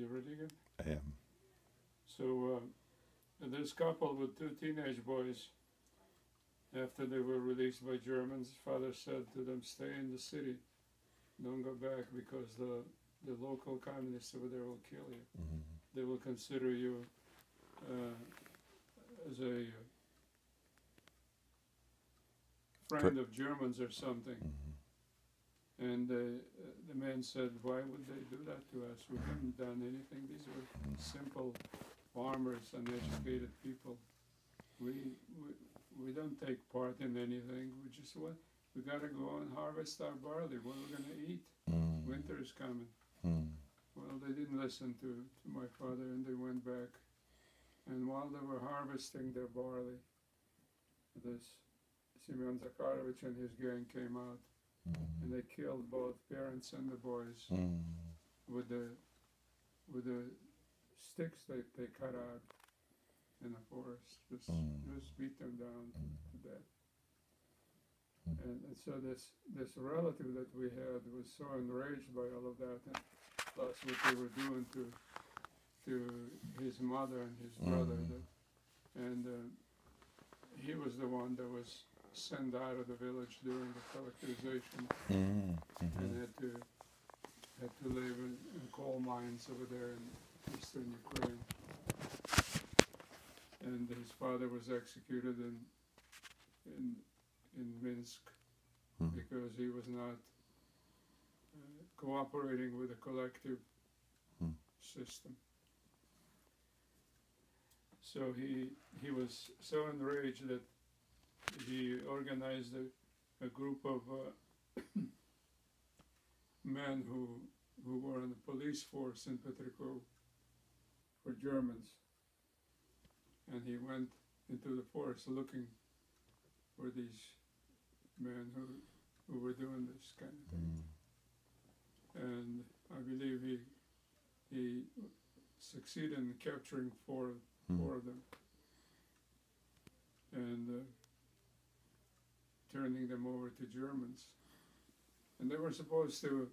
You ready again? I am. So this couple with two teenage boys, after they were released by Germans, father said to them, "Stay in the city, don't go back, because the local communists over there will kill you. Mm-hmm. They will consider you as a friend of Germans or something." Mm-hmm. And the man said, "Why would they do that to us? We haven't done anything. These were simple farmers, uneducated people. We don't take part in anything. We got to go and harvest our barley. What are we going to eat? Mm-hmm. Winter is coming." Mm-hmm. Well, they didn't listen to my father, and they went back. And while they were harvesting their barley, this Simeon Zakharovich and his gang came out, and they killed both parents and the boys with the sticks they cut out in the forest. Just beat them down to death. And so this relative that we had was so enraged by all of that, and plus what they were doing to his mother and his brother, and he was the one that was sent out of the village during the collectivization, and had to live in coal mines over there in eastern Ukraine. And his father was executed in Minsk because he was not cooperating with the collective system. So he was so enraged that he organized a group of men who were in the police force in Petrikov for Germans. And he went into the forest looking for these men who were doing this kind of thing. And I believe he succeeded in capturing four of them and turning them over to Germans. And they were supposed to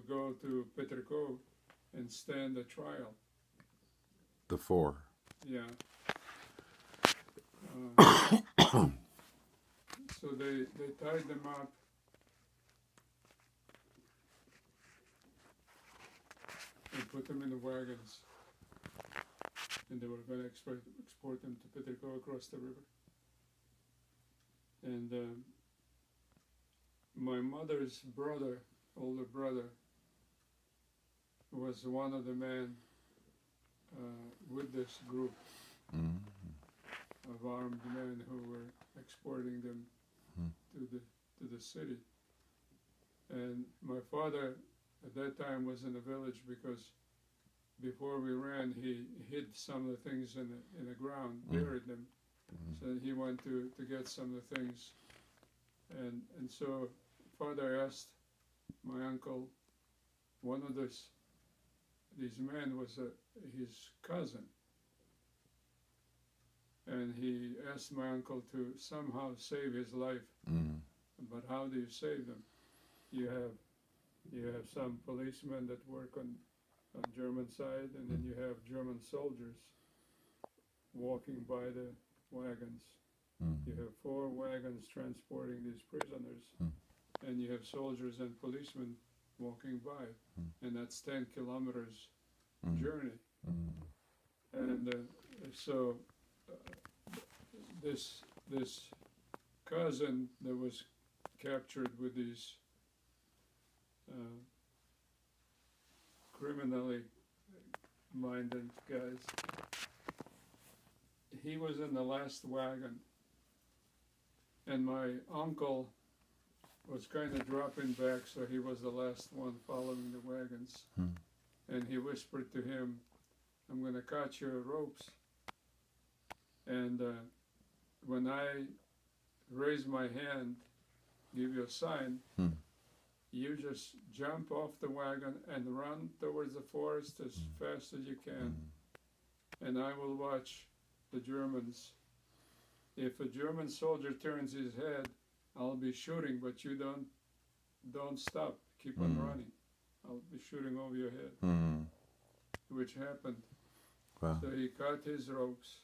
go to Petrikov and stand a trial. The four. Yeah. So they tied them up and put them in the wagons, and they were going to export them to Petrikov across the river. And my mother's brother, older brother, was one of the men with this group of armed men who were exporting them to the city. And my father at that time was in the village because before we ran, he hid some of the things in the ground, buried them. So he went to get some of the things. And so father asked my uncle, one of these men was his cousin. And he asked my uncle to somehow save his life. But how do you save them? You have some policemen that work on German side, and then you have German soldiers walking by the wagons. You have 4 wagons transporting these prisoners, and you have soldiers and policemen walking by, and that's 10 kilometers journey. And so this cousin that was captured with these criminally minded guys, he was in the last wagon, and my uncle was kind of dropping back, so he was the last one following the wagons. And he whispered to him, "I'm going to cut your ropes, and when I raise my hand, give you a sign, you just jump off the wagon and run towards the forest as fast as you can, and I will watch the Germans. If a German soldier turns his head, I'll be shooting, but you don't stop, keep on running." I'll be shooting over your head, Mm. which happened. Wow. So he cut his ropes.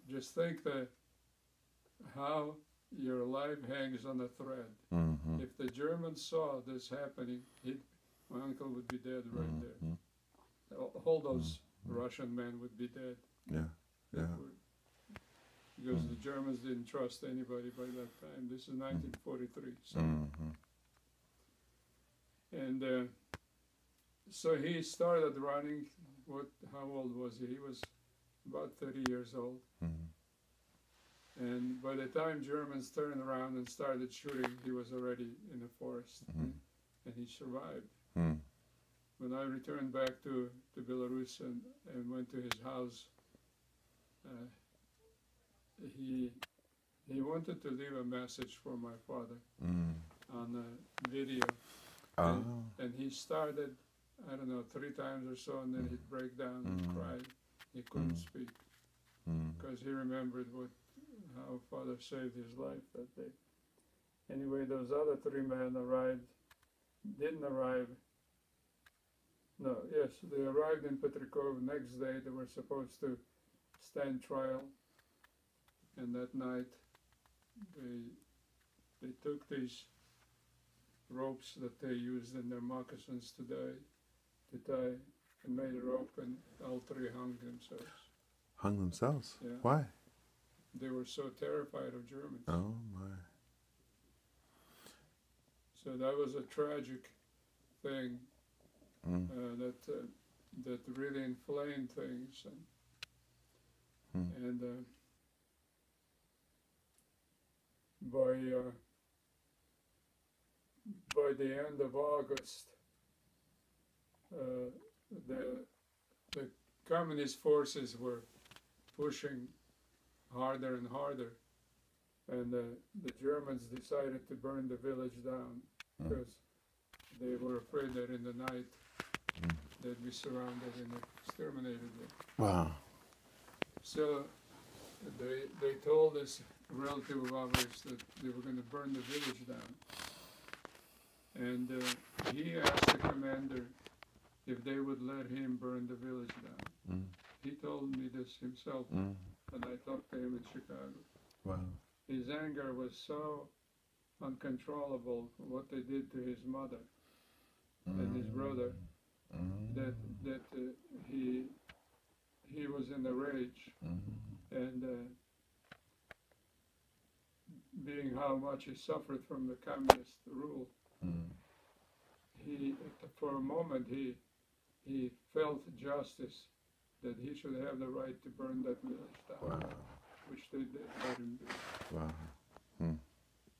Just think that how your life hangs on a thread. Mm-hmm. If the Germans saw this happening, my uncle would be dead right there. Mm-hmm. All those Russian men would be dead. Yeah. that Yeah. were- because the Germans didn't trust anybody by that time. This is 1943. So. Mm-hmm. And so he started running. How old was he? He was about 30 years old. Mm-hmm. And by the time Germans turned around and started shooting, he was already in the forest. Mhm. And he survived. Mm. When I returned back to Belarus and went to his house, he wanted to leave a message for my father Mm. on a video. Oh. And he started, I don't know, 3 times or so, and then he'd break down and cry. He couldn't speak Mm. because he remembered how father saved his life that day. Anyway, those other 3 men didn't arrive. No, yes, they arrived in Petrikov. Next day, they were supposed to stand trial. And that night, they took these ropes that they used in their moccasins to tie, and made a rope, and all 3 hung themselves. Hung themselves? Yeah. Why? They were so terrified of Germans. Oh my. So that was a tragic thing Mm. that really inflamed things. And by the end of August, the communist forces were pushing harder and harder, and the Germans decided to burn the village down because they were afraid that in the night they'd be surrounded and exterminated. Wow. So they told this relative of ours that they were going to burn the village down. And he asked the commander if they would let him burn the village down. Mm. He told me this himself, Mm. and I talked to him in Chicago. Wow. His anger was so uncontrollable for what they did to his mother and his brother that he was in a rage. And being how much he suffered from the communist rule, he for a moment he felt justice that he should have the right to burn that village down, Wow. which they did let him do. Wow.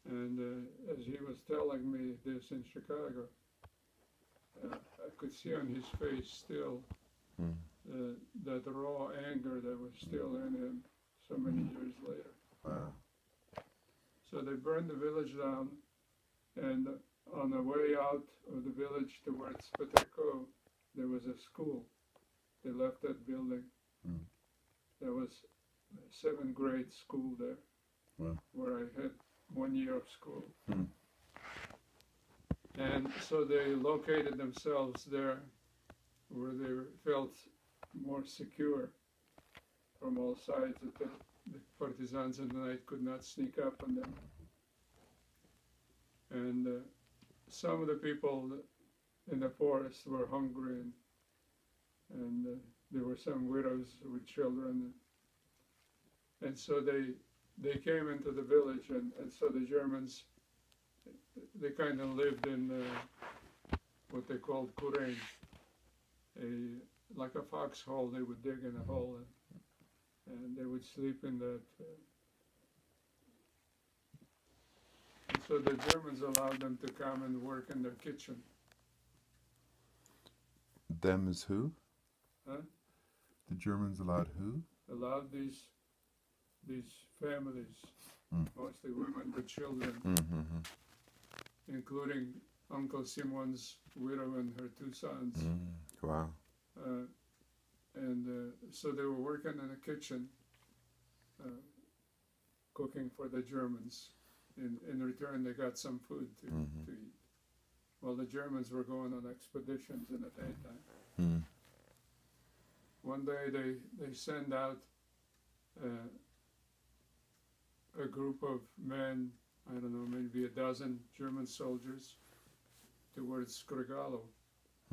And as he was telling me this in Chicago, I could see on his face still that raw anger that was still in him so many years later. Wow. So they burned the village down, and on the way out of the village towards Petrikov, there was a school. They left that building. There was a 7th grade school there, where I had 1 year of school. And so they located themselves there where they felt more secure from all sides, that the partisans in the night could not sneak up on them. And some of the people in the forest were hungry, and there were some widows with children. And so they came into the village, and so the Germans, they kind of lived in what they called kuren, like a foxhole. They would dig in a hole, and they would sleep in that. And so the Germans allowed them to come and work in their kitchen. Them is who? Huh? The Germans allowed who? Allowed these families, mostly women with children, including Uncle Simon's widow and her 2 sons. Wow. So they were working in the kitchen, cooking for the Germans. In return, they got some food to eat. Well, the Germans were going on expeditions in the daytime. Mm. One day they send out a group of men, I don't know, maybe a dozen German soldiers towards Skrgalo.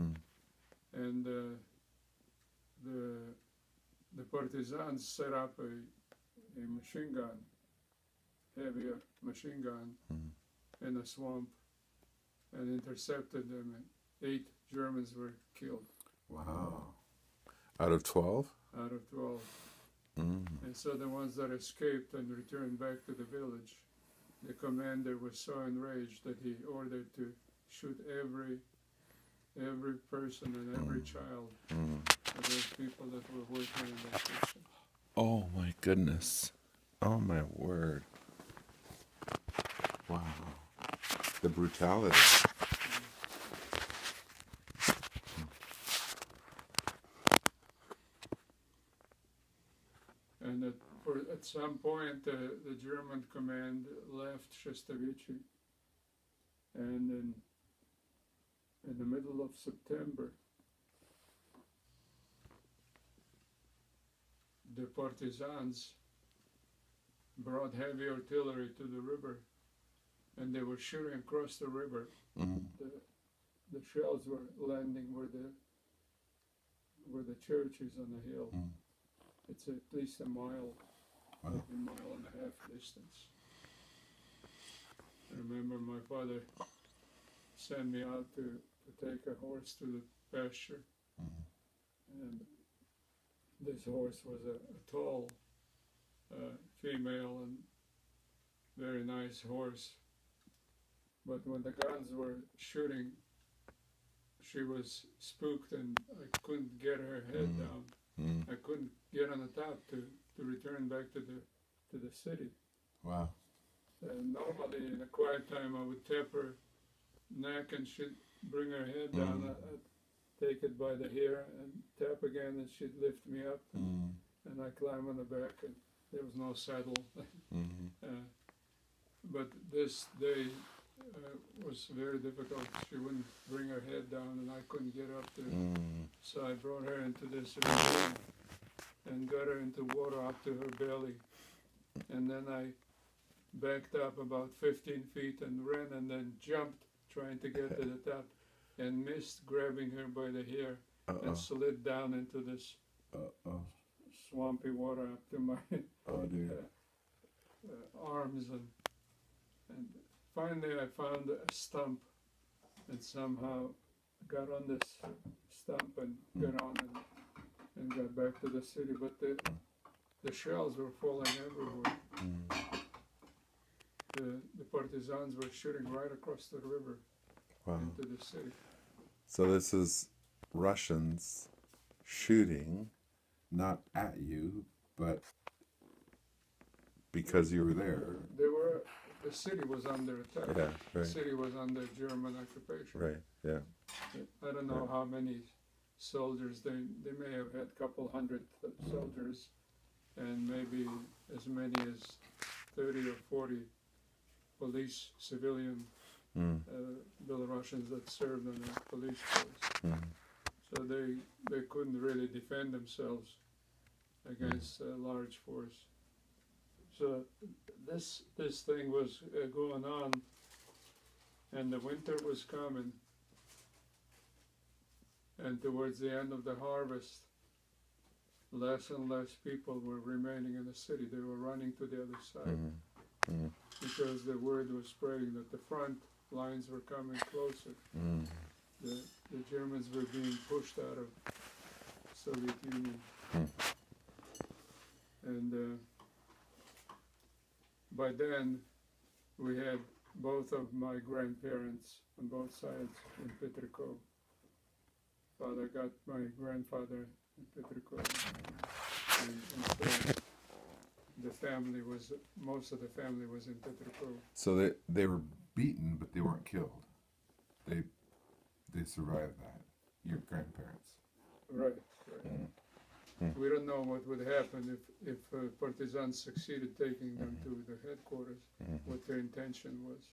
Mm. And the partisans set up a machine gun, heavier machine gun, in a swamp and intercepted them, and 8 Germans were killed Wow. Out of 12? out of 12. Mm. And so the ones that escaped and returned back to the village, the commander was so enraged that he ordered to shoot every person and every child of those people that were working in that kitchen. Oh my goodness. Oh my word. Wow. The brutality. And at some point, the German command left Shestavici, and in the middle of September, the partisans brought heavy artillery to the river, and they were shooting across the river. Mm. The shells were landing where the church is on the hill. Mm. It's at least a mile, Wow. maybe a mile and a half distance. I remember my father sent me out to take a horse to the pasture, and this horse was a tall female and very nice horse. But when the guns were shooting, she was spooked, and I couldn't get her head down. Mm. I couldn't get on the top to return back to the city. Wow. And normally in a quiet time I would tap her neck and she'd bring her head down. I'd take it by the hair and tap again, and she'd lift me up, and I climb on the back, and there was no saddle. But this day was very difficult. She wouldn't bring her head down, and I couldn't get up there. So I brought her into this ravine and got her into water up to her belly. And then I backed up about 15 feet and ran, and then jumped trying to get to the top, and missed grabbing her by the hair and slid down into this swampy water up to my arms. And finally I found a stump and somehow got on this stump and got on and got back to the city. But the shells were falling everywhere. The partisans were shooting right across the river into the city. So this is Russians shooting, not at you, but because you were there. The city was under attack. Yeah, The right. city was under German occupation. Right, yeah. I don't know how many soldiers, they may have had a couple hundred soldiers, and maybe as many as 30 or 40 police, civilian Belarusians that served on the police force. So they couldn't really defend themselves against a large force. So this thing was going on, and the winter was coming, and towards the end of the harvest, less and less people were remaining in the city. They were running to the other side because the word was spreading that the front lines were coming closer. The Germans were being pushed out of Soviet Union. And by then, we had both of my grandparents on both sides in Petrikov. Father got my grandfather in Petrikov. And so the family was, most of the family was in Petrikov. So they were beaten, but they weren't killed. They survived that. Your grandparents. Right. We don't know what would happen if partisans succeeded taking them to the headquarters, what their intention was.